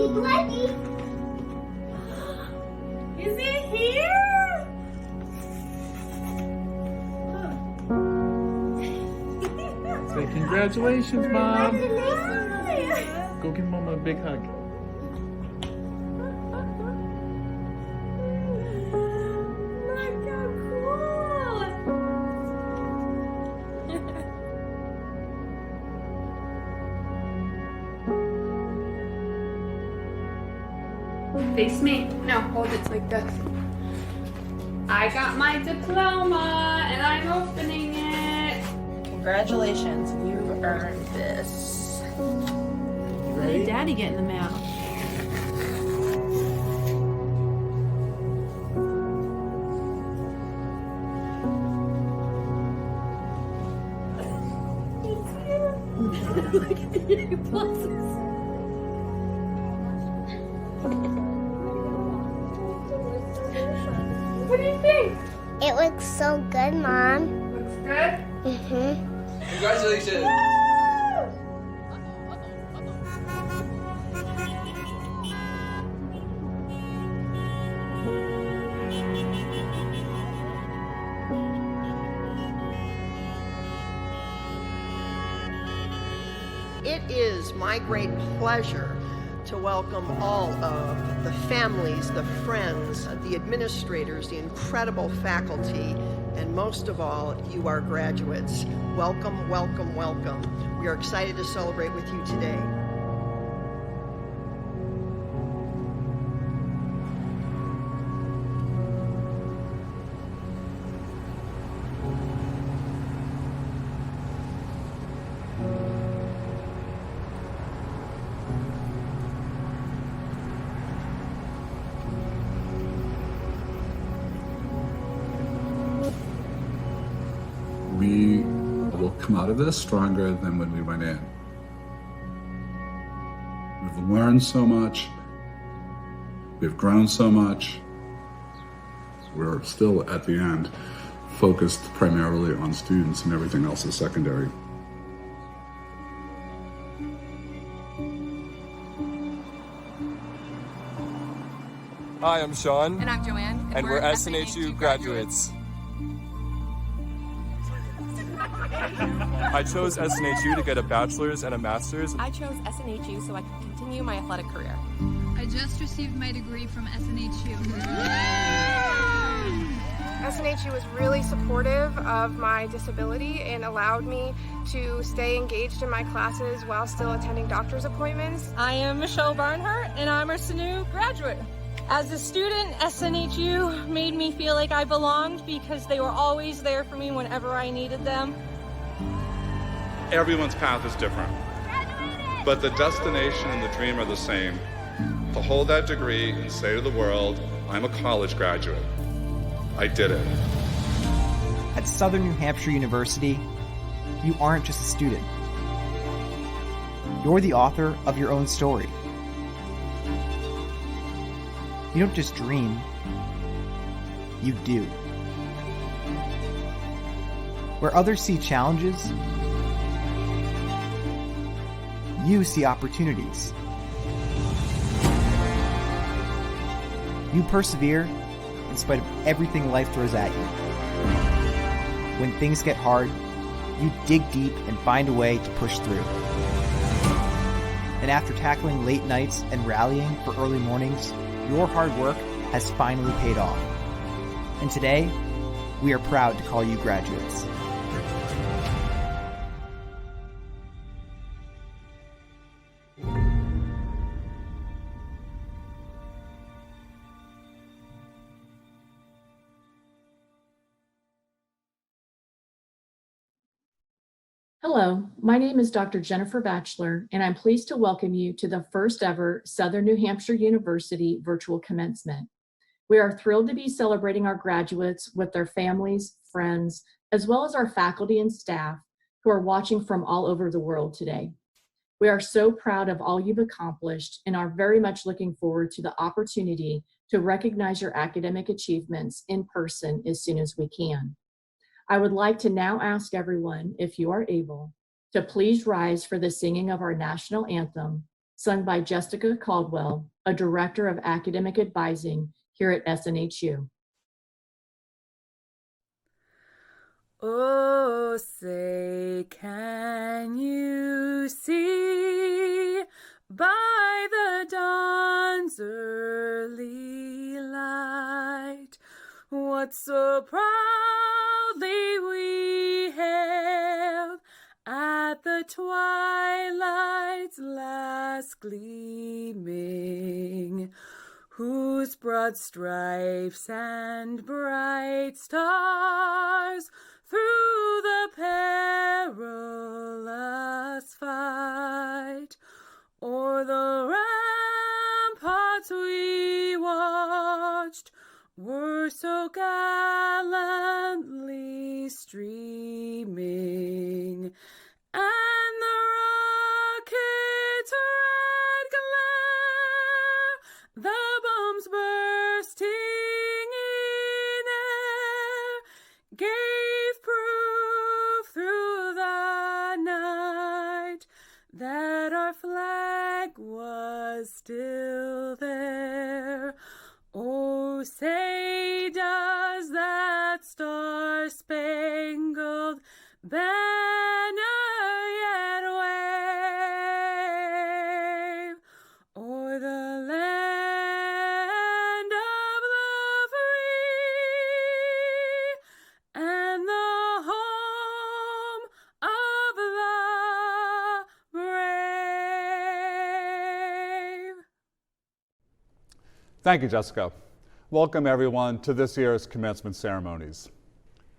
Is it here? Say congratulations, Mom. Congratulations. Go give Mama a big hug. Look how cool. Face me. No, hold it like this. I got my diploma and I'm opening it. Congratulations, you've earned this. What did Daddy get in the mail? Look at the pluses. What do you think? It looks so good, Mom. Looks good? Mm-hmm. Congratulations! It is my great pleasure to welcome all of the families, the friends, the administrators, the incredible faculty, and most of all, you, our graduates. Welcome, welcome, welcome. We are excited to celebrate with you today. We will come out of this stronger than when we went in. We've learned so much. We've grown so much. We're still, at the end, focused primarily on students, and everything else is secondary. Hi, I'm Sean. And I'm Joanne. And we're SNHU graduates. I chose SNHU to get a bachelor's and a master's. I chose SNHU so I could continue my athletic career. I just received my degree from SNHU. SNHU was really supportive of my disability and allowed me to stay engaged in my classes while still attending doctor's appointments. I am Michelle Barnhart, and I'm a SNU graduate. As a student, SNHU made me feel like I belonged because they were always there for me whenever I needed them. Everyone's path is different, but the destination and the dream are the same. To hold that degree and say to the world, I'm a college graduate. I did it. At Southern New Hampshire University, you aren't just a student. You're the author of your own story. You don't just dream, you do. Where others see challenges, you see opportunities. You persevere in spite of everything life throws at you. When things get hard, you dig deep and find a way to push through. And after tackling late nights and rallying for early mornings, your hard work has finally paid off. And today, we are proud to call you graduates. Hello, my name is Dr. Jennifer Batchelor, and I'm pleased to welcome you to the first ever Southern New Hampshire University virtual commencement. We are thrilled to be celebrating our graduates with their families, friends, as well as our faculty and staff who are watching from all over the world today. We are so proud of all you've accomplished and are very much looking forward to the opportunity to recognize your academic achievements in person as soon as we can. I would like to now ask everyone, if you are able, to please rise for the singing of our national anthem, sung by Jessica Caldwell, a Director of Academic Advising here at SNHU. Oh, say, can you see by the dawn's early light what so proudly we hailed at the twilight's last gleaming, whose broad stripes and bright stars through the perilous fight o'er the ramparts we watched were so gallantly streaming, and the rocket's red glare, the bombs bursting in air, gave proof through the night that our flag was still there. Oh, say does that star-spangled banner yet wave o'er the land of the free and the home of the brave? Thank you, Jessica. Welcome everyone to this year's commencement ceremonies.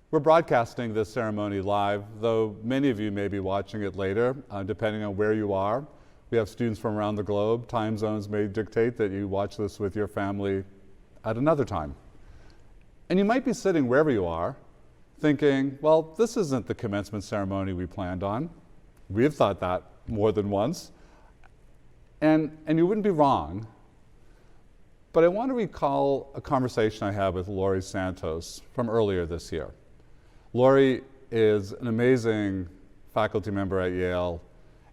We're broadcasting this ceremony live, though many of you may be watching it later, depending on where you are. We have students from around the globe. Time zones may dictate that you watch this with your family at another time. And you might be sitting wherever you are, thinking, well, this isn't the commencement ceremony we planned on. We've thought that more than once. And you wouldn't be wrong. But I want to recall a conversation I had with Lori Santos from earlier this year. Laurie is an amazing faculty member at Yale,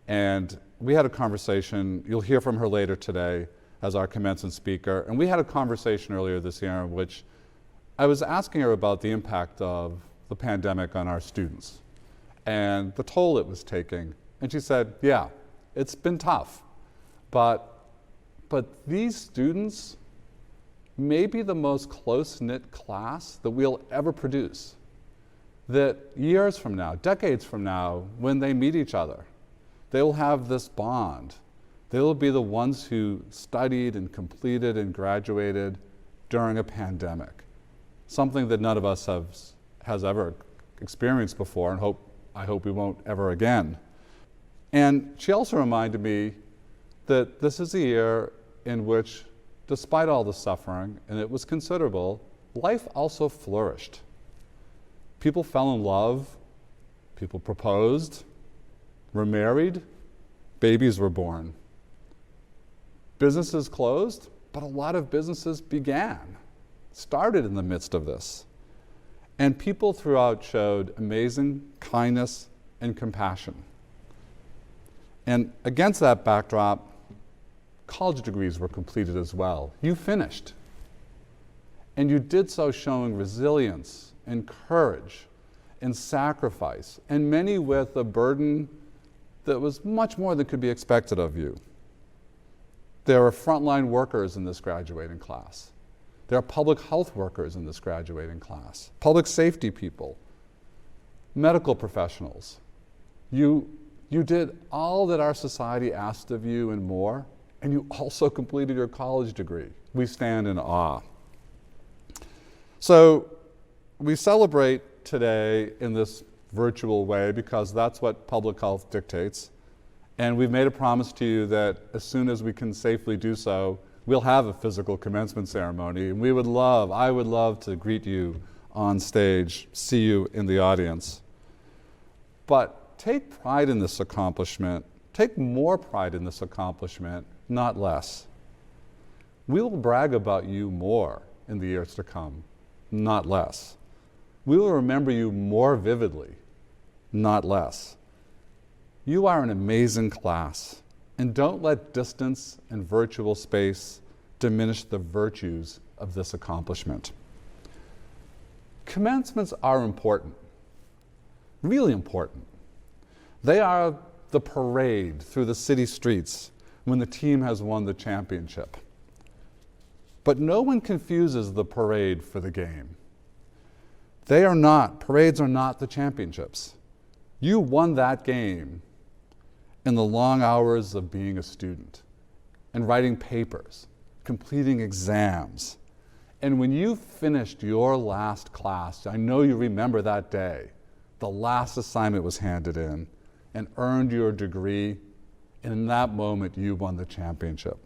and we had a conversation. You'll hear from her later today as our commencement speaker. And we had a conversation earlier this year in which I was asking her about the impact of the pandemic on our students and the toll it was taking. And she said, yeah, it's been tough, but these students may be the most close-knit class that we'll ever produce. That years from now, decades from now, when they meet each other, they will have this bond. They will be the ones who studied and completed and graduated during a pandemic, something that none of us has ever experienced before, and I hope we won't ever again. And she also reminded me that this is a year in which, despite all the suffering, and it was considerable, life also flourished. People fell in love, people proposed, were married, babies were born. Businesses closed, but a lot of businesses started in the midst of this. And people throughout showed amazing kindness and compassion. And against that backdrop, college degrees were completed as well. You finished. And you did so showing resilience and courage and sacrifice, and many with a burden that was much more than could be expected of you. There are frontline workers in this graduating class. There are public health workers in this graduating class, public safety people, medical professionals. You did all that our society asked of you and more, and you also completed your college degree. We stand in awe. So we celebrate today in this virtual way because that's what public health dictates. And we've made a promise to you that as soon as we can safely do so, we'll have a physical commencement ceremony. And I would love to greet you on stage, see you in the audience. But take pride in this accomplishment. Take more pride in this accomplishment, not less. We will brag about you more in the years to come, not less. We will remember you more vividly, not less. You are an amazing class. And don't let distance and virtual space diminish the virtues of this accomplishment. Commencements are important, really important. They are the parade through the city streets when the team has won the championship. But no one confuses the parade for the game. Parades are not the championships. You won that game in the long hours of being a student and writing papers, completing exams. And when you finished your last class, I know you remember that day, the last assignment was handed in and earned your degree, and in that moment you won the championship.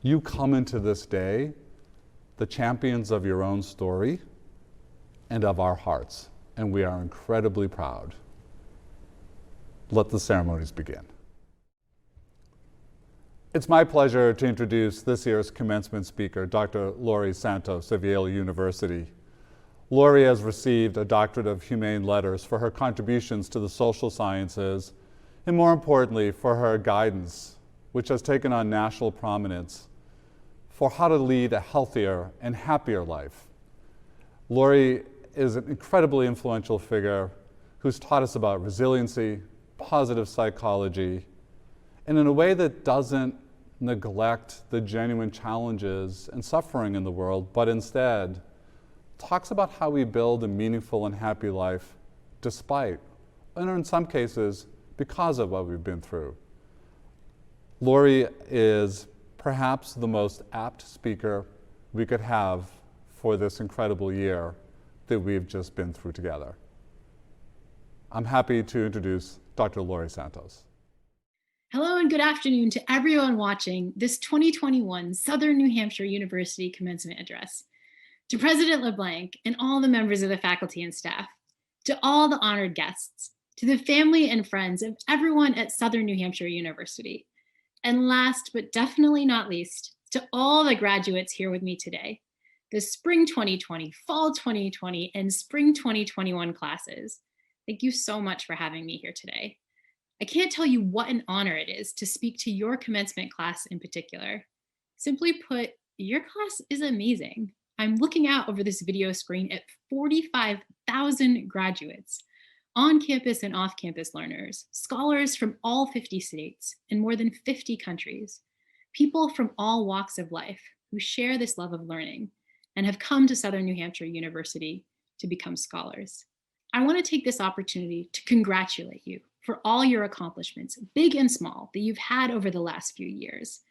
You come into this day the champions of your own story and of our hearts, and we are incredibly proud. Let the ceremonies begin. It's my pleasure to introduce this year's commencement speaker, Dr. Lori Santos, Seville University. Lori has received a Doctorate of Humane Letters for her contributions to the social sciences, and more importantly, for her guidance, which has taken on national prominence for how to lead a healthier and happier life. Lori is an incredibly influential figure who's taught us about resiliency, positive psychology, and in a way that doesn't neglect the genuine challenges and suffering in the world, but instead talks about how we build a meaningful and happy life despite, and in some cases, because of what we've been through. Lori is perhaps the most apt speaker we could have for this incredible year that we've just been through together. I'm happy to introduce Dr. Lori Santos. Hello and good afternoon to everyone watching this 2021 Southern New Hampshire University Commencement Address. To President LeBlanc and all the members of the faculty and staff, to all the honored guests, to the family and friends of everyone at Southern New Hampshire University, and last but definitely not least, to all the graduates here with me today, the Spring 2020, Fall 2020, and Spring 2021 classes. Thank you so much for having me here today. I can't tell you what an honor it is to speak to your commencement class in particular. Simply put, your class is amazing. I'm looking out over this video screen at 45,000 graduates, on-campus and off-campus learners, scholars from all 50 states and more than 50 countries, people from all walks of life who share this love of learning and have come to Southern New Hampshire University to become scholars. I want to take this opportunity to congratulate you for all your accomplishments, big and small, that you've had over the last few years.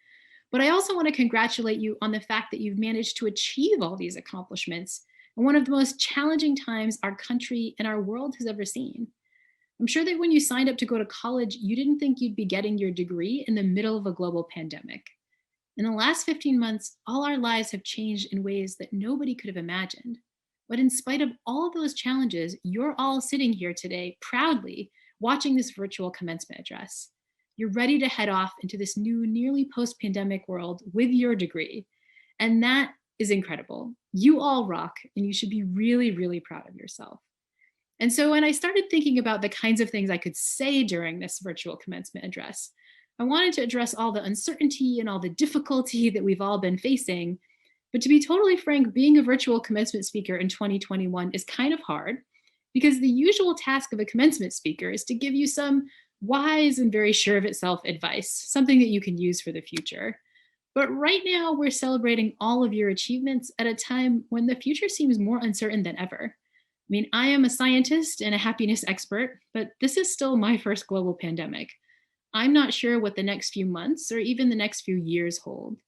But I also want to congratulate you on the fact that you've managed to achieve all these accomplishments in one of the most challenging times our country and our world has ever seen. I'm sure that when you signed up to go to college, you didn't think you'd be getting your degree in the middle of a global pandemic. In the last 15 months, all our lives have changed in ways that nobody could have imagined. But in spite of all of those challenges, you're all sitting here today proudly watching this virtual commencement address. You're ready to head off into this new, nearly post-pandemic world with your degree. And that is incredible. You all rock, and you should be really, really proud of yourself. And so when I started thinking about the kinds of things I could say during this virtual commencement address, I wanted to address all the uncertainty and all the difficulty that we've all been facing. But to be totally frank, being a virtual commencement speaker in 2021 is kind of hard, because the usual task of a commencement speaker is to give you some wise and very sure of itself advice, something that you can use for the future. But right now, we're celebrating all of your achievements at a time when the future seems more uncertain than ever. I mean, I am a scientist and a happiness expert, but this is still my first global pandemic. I'm not sure what the next few months or even the next few years hold.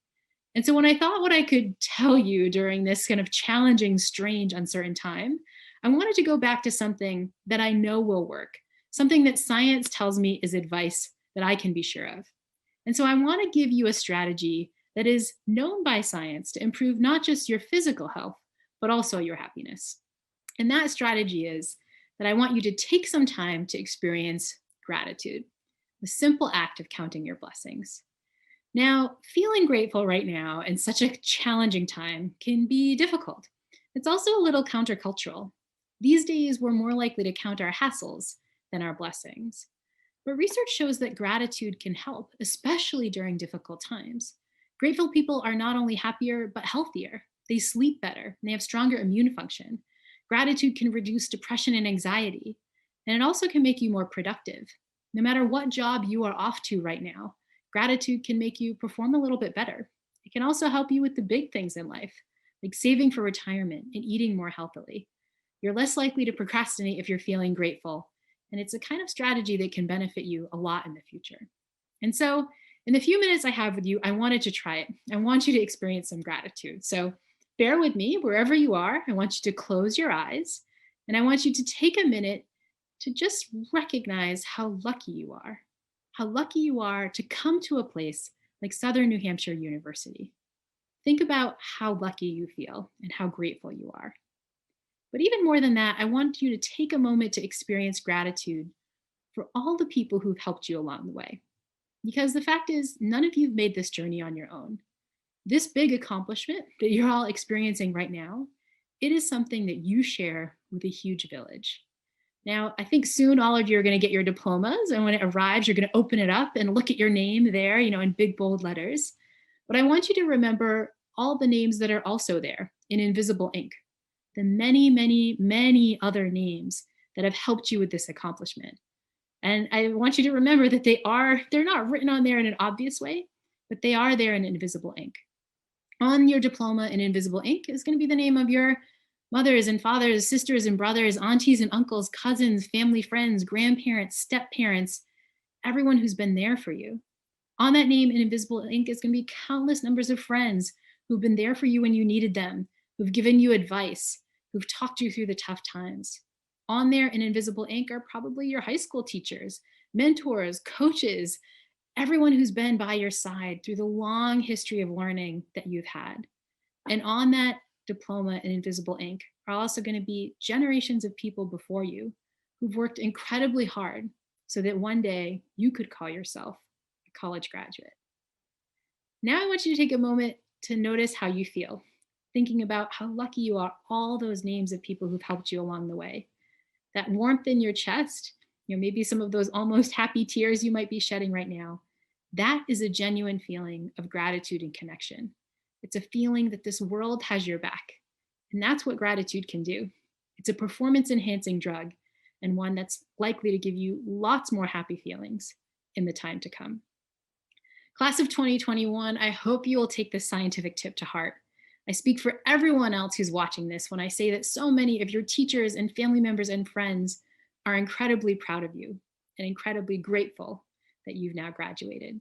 And so when I thought what I could tell you during this kind of challenging, strange, uncertain time, I wanted to go back to something that I know will work, something that science tells me is advice that I can be sure of. And so I want to give you a strategy that is known by science to improve not just your physical health, but also your happiness. And that strategy is that I want you to take some time to experience gratitude, the simple act of counting your blessings. Now, feeling grateful right now in such a challenging time can be difficult. It's also a little countercultural. These days, we're more likely to count our hassles than our blessings. But research shows that gratitude can help, especially during difficult times. Grateful people are not only happier, but healthier. They sleep better, and they have stronger immune function. Gratitude can reduce depression and anxiety, and it also can make you more productive. No matter what job you are off to right now, gratitude can make you perform a little bit better. It can also help you with the big things in life, like saving for retirement and eating more healthily. You're less likely to procrastinate if you're feeling grateful, and it's a kind of strategy that can benefit you a lot in the future. And so, in the few minutes I have with you, I wanted to try it. I want you to experience some gratitude. So, bear with me wherever you are. I want you to close your eyes, and I want you to take a minute to just recognize how lucky you are. How lucky you are to come to a place like Southern New Hampshire University. Think about how lucky you feel and how grateful you are. But even more than that, I want you to take a moment to experience gratitude for all the people who've helped you along the way. Because the fact is, none of you've made this journey on your own. This big accomplishment that you're all experiencing right now, it is something that you share with a huge village. Now, I think soon all of you are going to get your diplomas, and when it arrives, you're going to open it up and look at your name there, in big bold letters. But I want you to remember all the names that are also there in invisible ink, the many, many, many other names that have helped you with this accomplishment. And I want you to remember that they're not written on there in an obvious way, but they are there in invisible ink. On your diploma in invisible ink is going to be the name of your mothers and fathers, sisters and brothers, aunties and uncles, cousins, family, friends, grandparents, step-parents, everyone who's been there for you. On that name in invisible ink is going to be countless numbers of friends who've been there for you when you needed them, who've given you advice, who've talked you through the tough times. On there in invisible ink are probably your high school teachers, mentors, coaches, everyone who's been by your side through the long history of learning that you've had. And on that diploma in invisible ink are also going to be generations of people before you who've worked incredibly hard so that one day you could call yourself a college graduate. Now I want you to take a moment to notice how you feel, thinking about how lucky you are, all those names of people who've helped you along the way. That warmth in your chest, maybe some of those almost happy tears you might be shedding right now, that is a genuine feeling of gratitude and connection. It's a feeling that this world has your back. And that's what gratitude can do. It's a performance-enhancing drug, and one that's likely to give you lots more happy feelings in the time to come. Class of 2021, I hope you will take this scientific tip to heart. I speak for everyone else who's watching this when I say that so many of your teachers and family members and friends are incredibly proud of you and incredibly grateful that you've now graduated.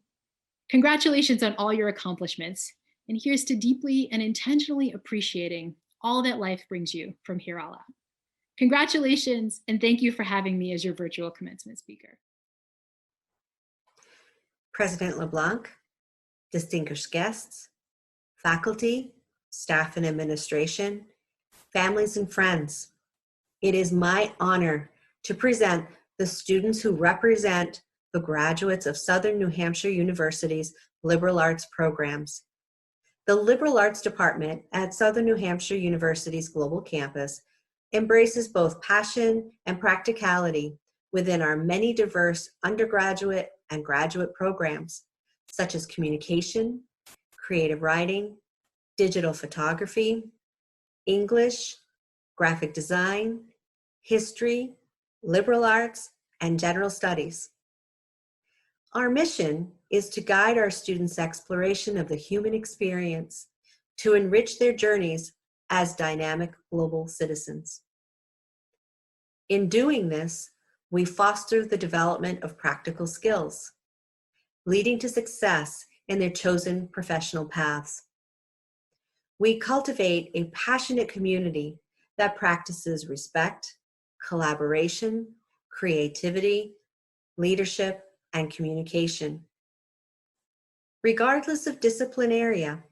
Congratulations on all your accomplishments. And here's to deeply and intentionally appreciating all that life brings you from here on out. Congratulations, and thank you for having me as your virtual commencement speaker. President LeBlanc, distinguished guests, faculty, staff and administration, families and friends, it is my honor to present the students who represent the graduates of Southern New Hampshire University's liberal arts programs. The Liberal Arts Department at Southern New Hampshire University's global campus embraces both passion and practicality within our many diverse undergraduate and graduate programs, such as communication, creative writing, digital photography, English, graphic design, history, liberal arts, and general studies. Our mission is to guide our students' exploration of the human experience to enrich their journeys as dynamic global citizens. In doing this, we foster the development of practical skills, leading to success in their chosen professional paths. We cultivate a passionate community that practices respect, collaboration, creativity, leadership, and communication. Regardless of discipline area,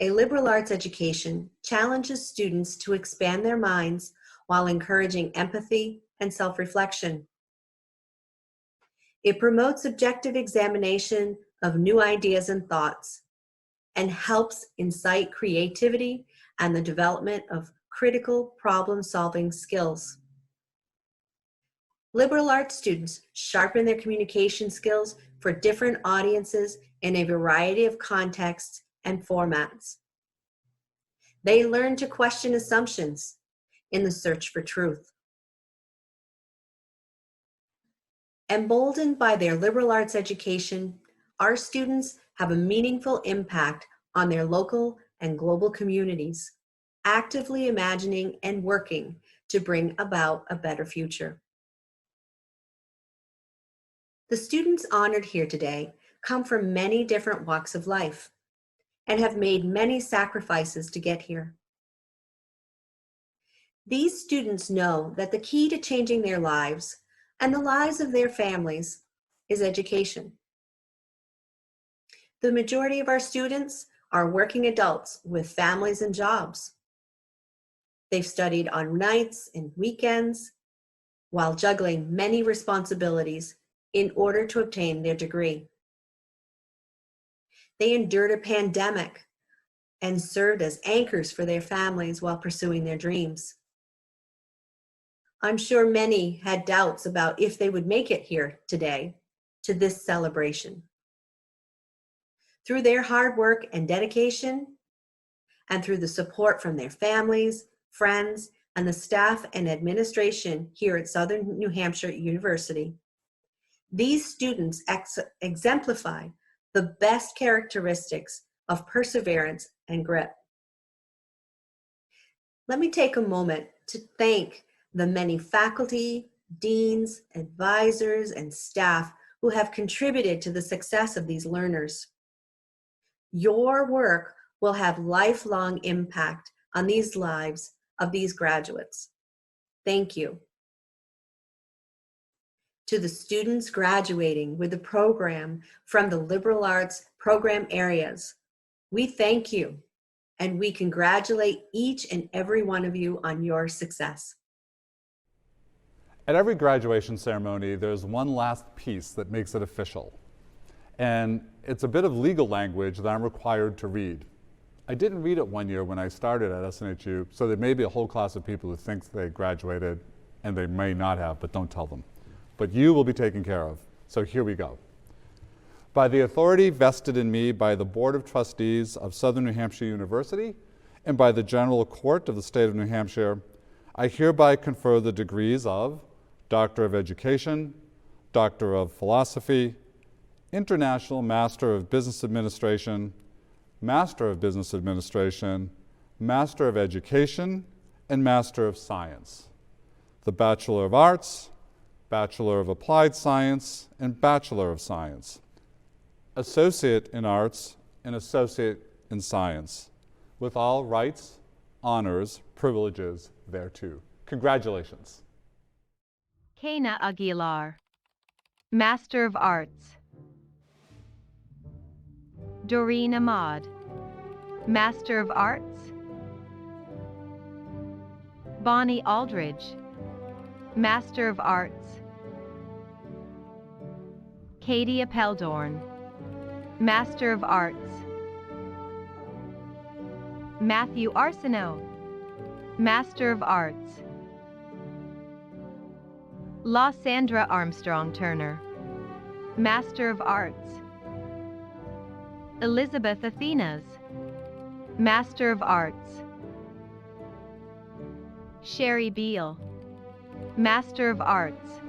a liberal arts education challenges students to expand their minds while encouraging empathy and self-reflection. It promotes objective examination of new ideas and thoughts, and helps incite creativity and the development of critical problem-solving skills. Liberal arts students sharpen their communication skills for different audiences in a variety of contexts and formats. They learn to question assumptions in the search for truth. Emboldened by their liberal arts education, our students have a meaningful impact on their local and global communities, actively imagining and working to bring about a better future. The students honored here today come from many different walks of life and have made many sacrifices to get here. These students know that the key to changing their lives and the lives of their families is education. The majority of our students are working adults with families and jobs. They've studied on nights and weekends while juggling many responsibilities in order to obtain their degree. They endured a pandemic and served as anchors for their families while pursuing their dreams. I'm sure many had doubts about if they would make it here today to this celebration. Through their hard work and dedication, and through the support from their families, friends, and the staff and administration here at Southern New Hampshire University, these students exemplify the best characteristics of perseverance and grit. Let me take a moment to thank the many faculty, deans, advisors, and staff who have contributed to the success of these learners. Your work will have lifelong impact on these lives of these graduates. Thank you. To the students graduating with the program from the liberal arts program areas, we thank you and we congratulate each and every one of you on your success. At every graduation ceremony, there's one last piece that makes it official. And it's a bit of legal language that I'm required to read. I didn't read it one year when I started at SNHU, so there may be a whole class of people who think they graduated and they may not have, but don't tell them. But you will be taken care of. So here we go. By the authority vested in me by the Board of Trustees of Southern New Hampshire University and by the General Court of the State of New Hampshire, I hereby confer the degrees of Doctor of Education, Doctor of Philosophy, International Master of Business Administration, Master of Business Administration, Master of Education, and Master of Science. The Bachelor of Arts, Bachelor of Applied Science, and Bachelor of Science. Associate in Arts and Associate in Science, with all rights, honors, privileges thereto. Congratulations. Kana Aguilar, Master of Arts. Doreen Ahmad, Master of Arts. Bonnie Aldridge, Master of Arts. Katie Appeldorn, Master of Arts. Matthew Arsenault, Master of Arts. La Sandra Armstrong Turner, Master of Arts. Elizabeth Athenas, Master of Arts. Sherry Beal, Master of Arts.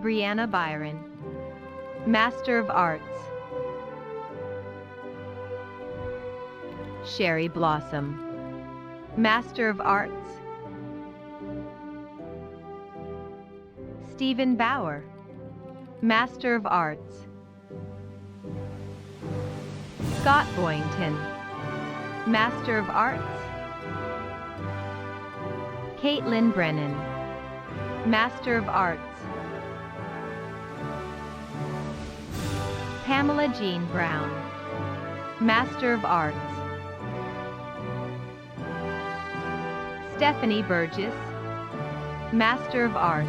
Brianna Byron, Master of Arts. Sherry Blossom, Master of Arts. Stephen Bauer, Master of Arts. Scott Boyington, Master of Arts. Caitlin Brennan, Master of Arts. Pamela Jean Brown, Master of Arts. Stephanie Burgess, Master of Arts.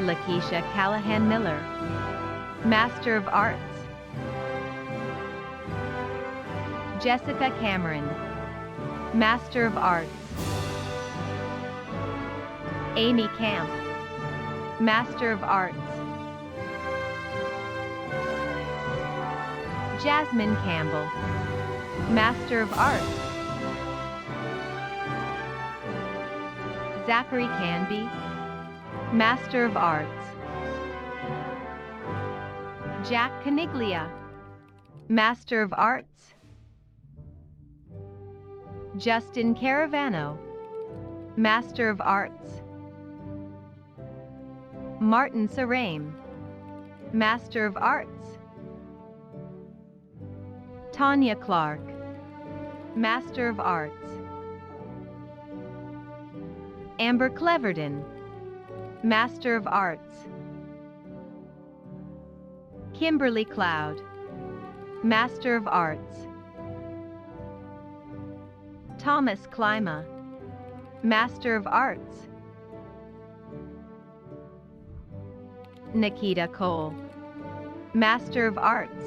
Lakeisha Callahan Miller, Master of Arts. Jessica Cameron, Master of Arts. Amy Camp, Master of Arts. Jasmine Campbell, Master of Arts. Zachary Canby, Master of Arts. Jack Caniglia, Master of Arts. Justin Caravano, Master of Arts. Martin Sarame, Master of Arts. Tanya Clark, Master of Arts. Amber Cleverton, Master of Arts. Kimberly Cloud, Master of Arts. Thomas Klima, Master of Arts. Nikita Cole, Master of Arts.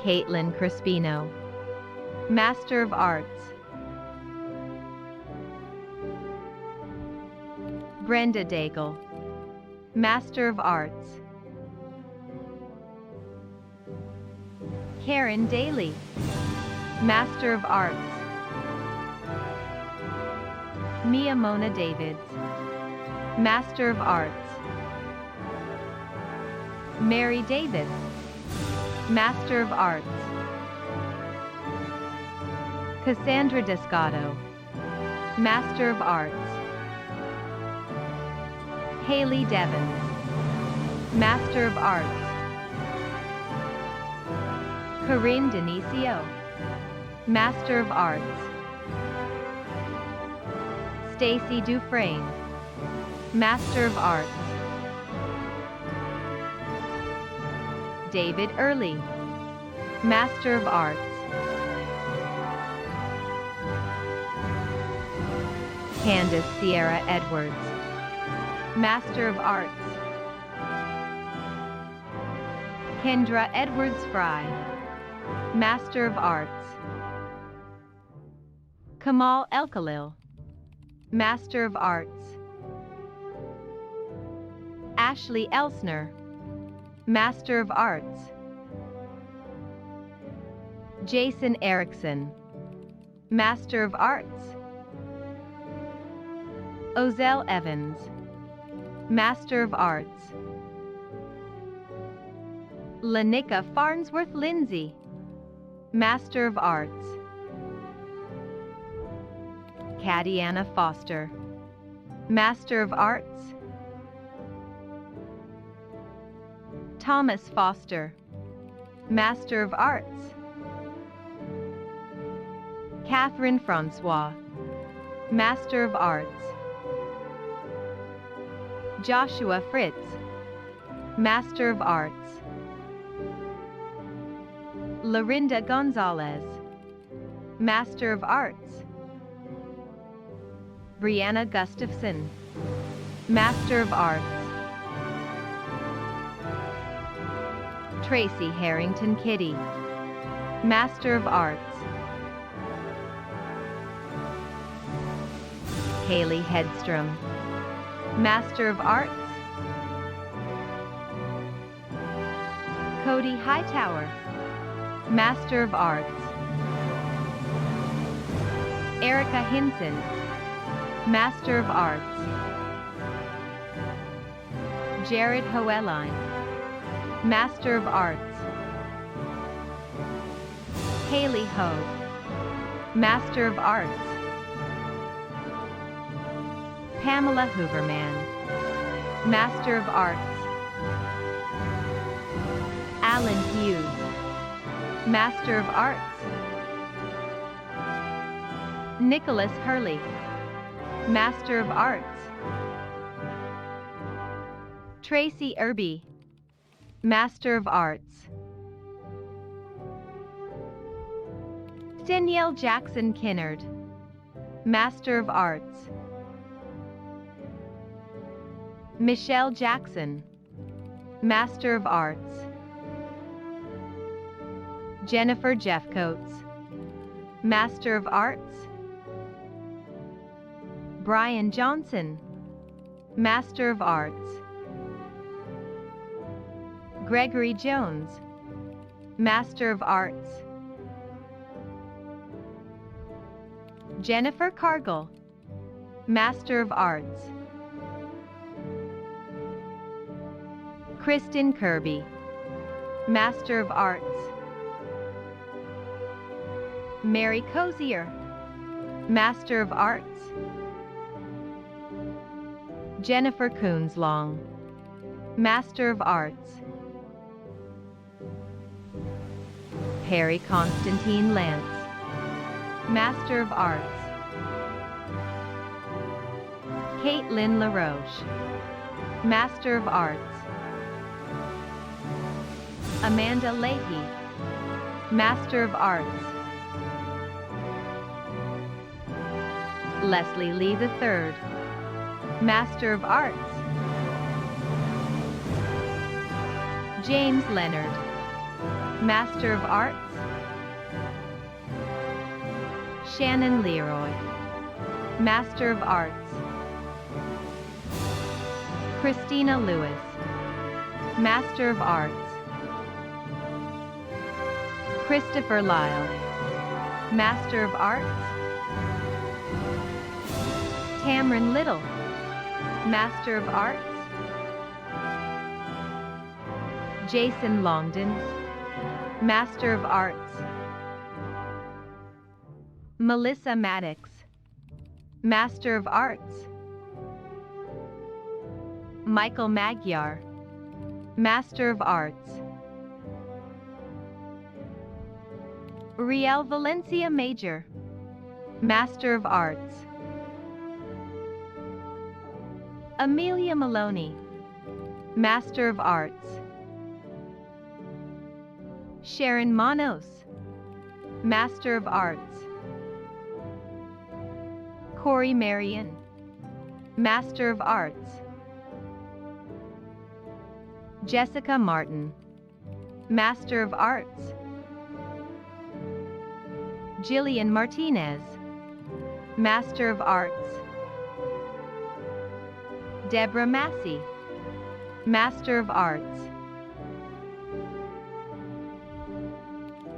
Caitlin Crispino, Master of Arts. Brenda Daigle, Master of Arts. Karen Daly, Master of Arts. Mia Mona Davids, Master of Arts. Mary Davis, Master of Arts. Cassandra Descato, Master of Arts. Haley Devons, Master of Arts. Corinne Denicio, Master of Arts. Stacy Dufresne, Master of Arts. David Early, Master of Arts. Candace Sierra Edwards, Master of Arts. Kendra Edwards Fry, Master of Arts. Kamal Elkhalil, Master of Arts. Ashley Elsner, Master of Arts. Jason Erickson, Master of Arts. Ozell Evans, Master of Arts. Lanika Farnsworth Lindsay, Master of Arts. Cadiana Foster, Master of Arts. Thomas Foster, Master of Arts. Catherine Francois, Master of Arts. Joshua Fritz, Master of Arts. Lorinda Gonzalez, Master of Arts. Brianna Gustafson, Master of Arts. Tracy Harrington Kitty, Master of Arts. Haley Hedstrom, Master of Arts. Cody Hightower, Master of Arts. Erica Hinson, Master of Arts. Jared Hoeline, Master of Arts. Haley Ho, Master of Arts. Pamela Hooverman, Master of Arts. Alan Hughes, Master of Arts. Nicholas Hurley, Master of Arts. Tracy Irby, Master of Arts. Danielle Jackson Kinnard, Master of Arts. Michelle Jackson, Master of Arts. Jennifer Jeffcoats, Master of Arts. Brian Johnson, Master of Arts. Gregory Jones, Master of Arts. Jennifer Cargill, Master of Arts. Kristen Kirby, Master of Arts. Mary Cozier, Master of Arts. Jennifer Coonslong, Master of Arts. Perry Constantine Lance, Master of Arts. Caitlin LaRoche, Master of Arts. Amanda Leahy, Master of Arts. Leslie Lee III, Master of Arts. James Leonard, Master of Arts. Shannon Leroy, Master of Arts. Christina Lewis, Master of Arts. Christopher Lyle, Master of Arts. Tamron Little, Master of Arts. Jason Longden, Master of Arts. Melissa Maddox, Master of Arts. Michael Magyar, Master of Arts. Riel Valencia Major, Master of Arts. Amelia Maloney, Master of Arts. Sharon Manos, Master of Arts. Corey Marion, Master of Arts. Jessica Martin, Master of Arts. Jillian Martinez, Master of Arts. Deborah Massey, Master of Arts.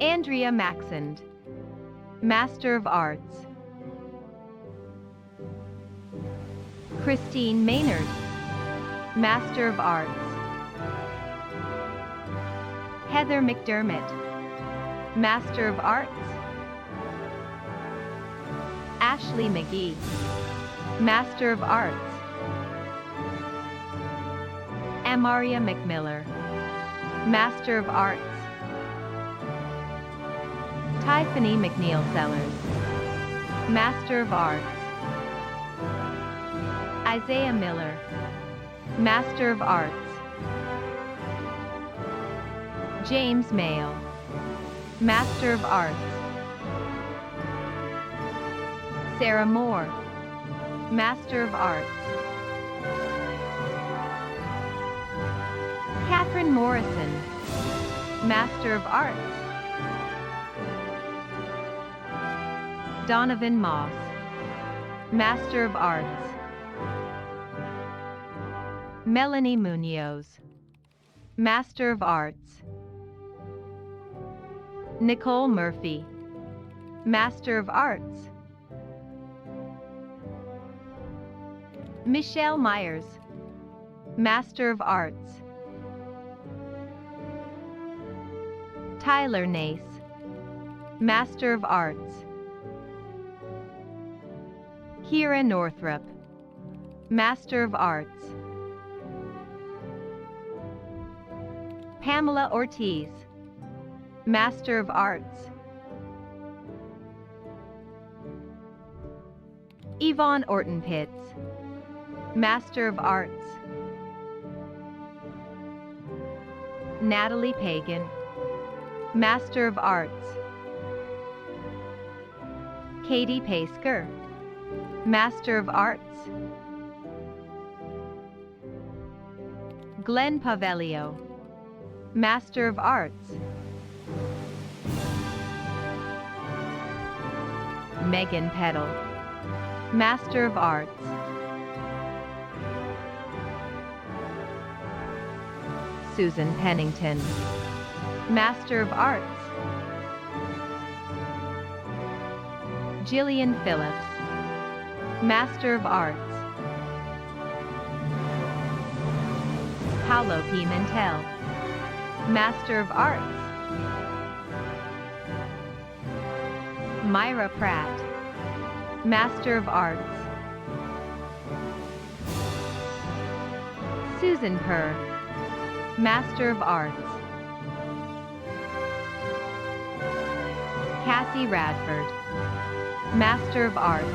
Andrea Maxand, Master of Arts. Christine Maynard, Master of Arts. Heather McDermott, Master of Arts. Ashley McGee, Master of Arts. Amaria McMiller, Master of Arts. Tiffany McNeil Sellers, Master of Arts. Isaiah Miller, Master of Arts. James Mayo, Master of Arts. Sarah Moore, Master of Arts. Catherine Morrison, Master of Arts. Donovan Moss, Master of Arts. Melanie Munoz, Master of Arts. Nicole Murphy, Master of Arts. Michelle Myers, Master of Arts. Tyler Nace, Master of Arts. Kira Northrup, Master of Arts. Pamela Ortiz, Master of Arts. Yvonne Orton Pitts, Master of Arts. Natalie Pagan, Master of Arts. Katie Pasker, Master of Arts. Glenn Pavelio, Master of Arts. Megan Peddle, Master of Arts. Susan Pennington, Master of Arts. Jillian Phillips, Master of Arts. Paolo Pimentel, Master of Arts. Myra Pratt, Master of Arts. Susan Purr, Master of Arts. Cassie Radford, Master of Arts.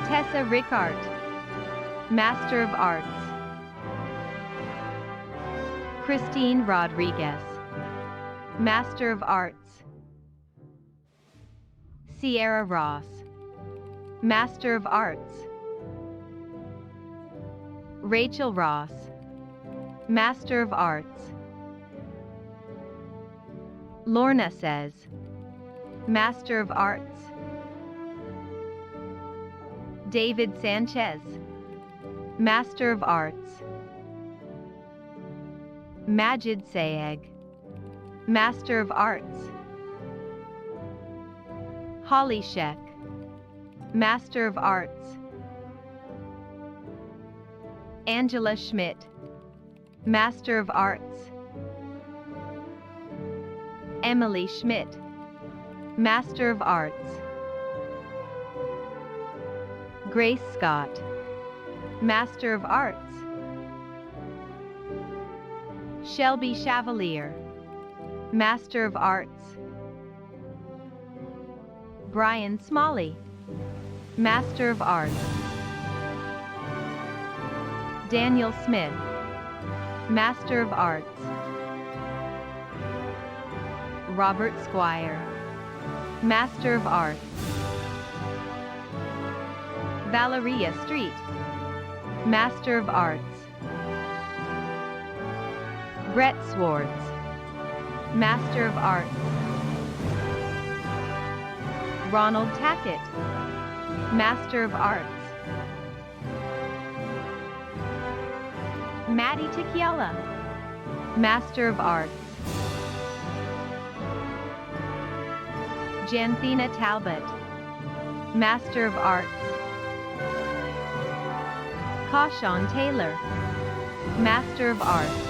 Tessa Rickart, Master of Arts. Christine Rodriguez, Master of Arts. Sierra Ross, Master of Arts. Rachel Ross, Master of Arts. Lorna Says, Master of Arts. David Sanchez, Master of Arts. Majid Sayeg, Master of Arts. Holly Sheck, Master of Arts. Angela Schmidt, Master of Arts. Emily Schmidt, Master of Arts. Grace Scott, Master of Arts. Shelby Chevalier, Master of Arts. Brian Smalley, Master of Arts. Daniel Smith, Master of Arts. Robert Squire, Master of Arts. Valeria Street, Master of Arts. Brett Swartz, Master of Arts. Ronald Tackett, Master of Arts. Maddie Tequiela, Master of Arts. Janthina Talbot, Master of Arts. Kashawn Taylor, Master of Arts.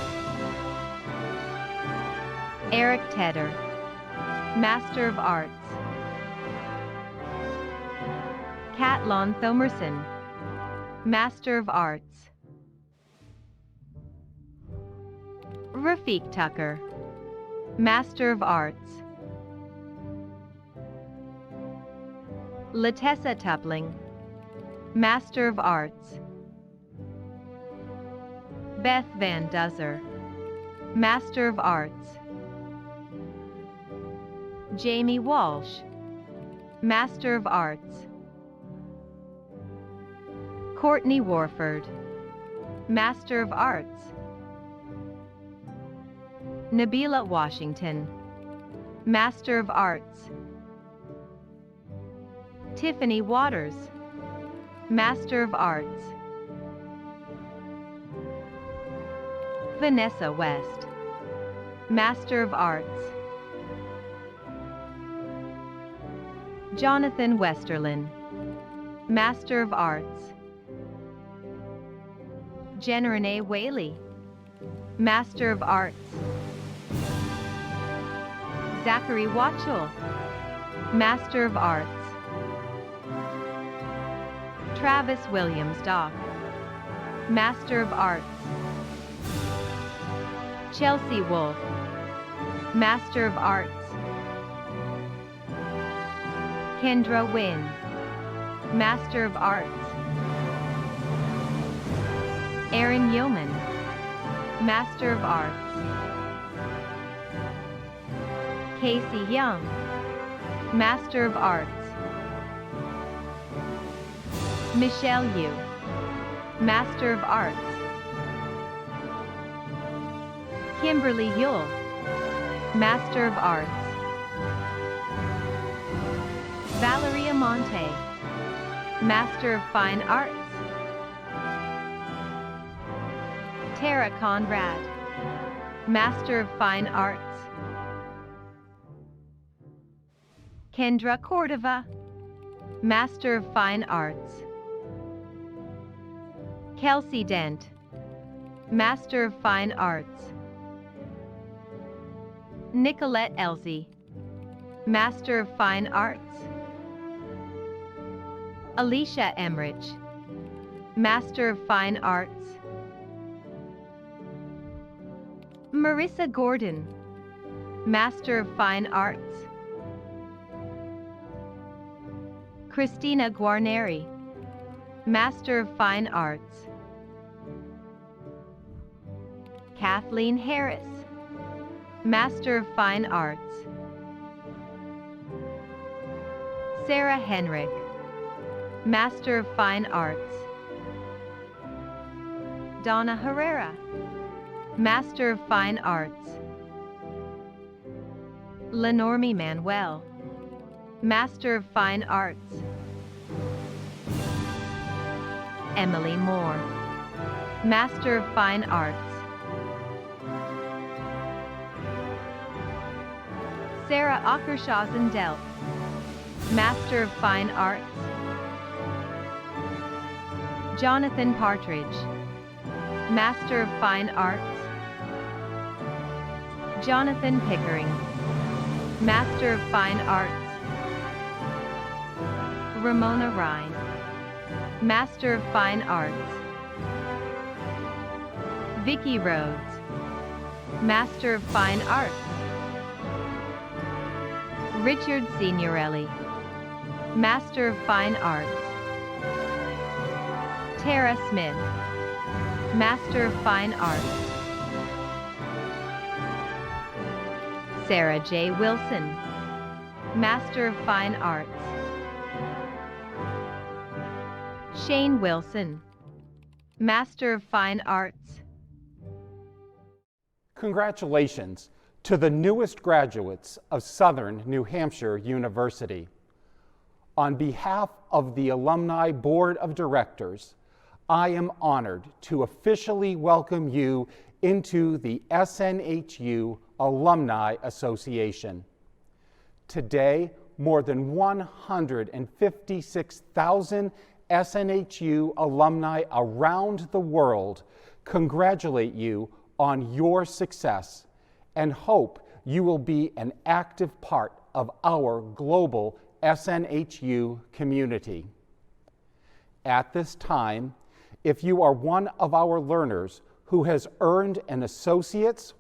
Eric Tedder, Master of Arts. Catlon Thomerson, Master of Arts. Rafiq Tucker, Master of Arts. Latessa Tupling, Master of Arts. Beth Van Duzzer, Master of Arts. Jamie Walsh, Master of Arts. Courtney Warford, Master of Arts. Nabila Washington, Master of Arts. Tiffany Waters, Master of Arts. Vanessa West, Master of Arts. Jonathan Westerlin, Master of Arts. Jen Renee Whaley, Master of Arts. Zachary Watchell, Master of Arts. Travis Williams Dock, Master of Arts. Chelsea Wolf, Master of Arts. Kendra Wynn, Master of Arts. Aaron Yeoman, Master of Arts. Casey Young, Master of Arts. Michelle Yu, Master of Arts. Kimberly Yule, Master of Arts. Valeria Monte, Master of Fine Arts. Tara Conrad, Master of Fine Arts. Kendra Cordova, Master of Fine Arts. Kelsey Dent, Master of Fine Arts. Nicolette Elsie, Master of Fine Arts. Alicia Emrich, Master of Fine Arts. Marissa Gordon, Master of Fine Arts. Christina Guarneri, Master of Fine Arts. Kathleen Harris, Master of Fine Arts. Sarah Henrik, Master of Fine Arts. Donna Herrera, Master of Fine Arts. Lenormie Manuel, Master of Fine Arts. Emily Moore, Master of Fine Arts. Sarah Ackershaw-Zendel, Master of Fine Arts. Jonathan Partridge, Master of Fine Arts. Jonathan Pickering, Master of Fine Arts. Ramona Rhine, Master of Fine Arts. Vicky Rhodes, Master of Fine Arts. Richard Signorelli, Master of Fine Arts. Tara Smith, Master of Fine Arts. Sarah J. Wilson, Master of Fine Arts. Shane Wilson, Master of Fine Arts. Congratulations to the newest graduates of Southern New Hampshire University. On behalf of the Alumni Board of Directors, I am honored to officially welcome you into the SNHU Alumni Association. Today, more than 156,000 SNHU alumni around the world congratulate you on your success and hope you will be an active part of our global SNHU community. At this time, if you are one of our learners who has earned an associate's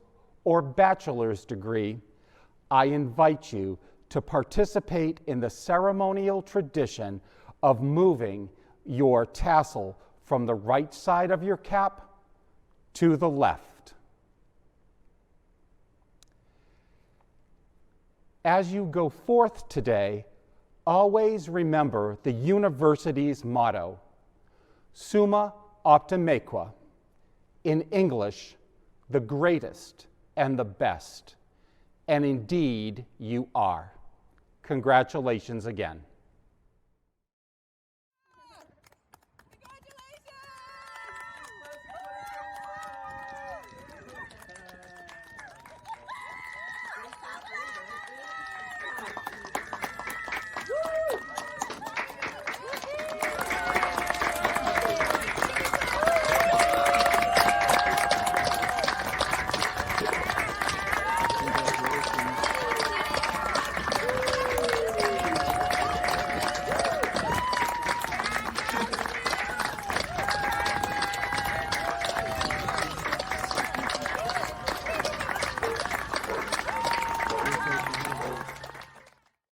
or bachelor's degree, I invite you to participate in the ceremonial tradition of moving your tassel from the right side of your cap to the left. As you go forth today, always remember the university's motto, Summa Optimaque, in English, the greatest and the best. And indeed, you are. Congratulations again.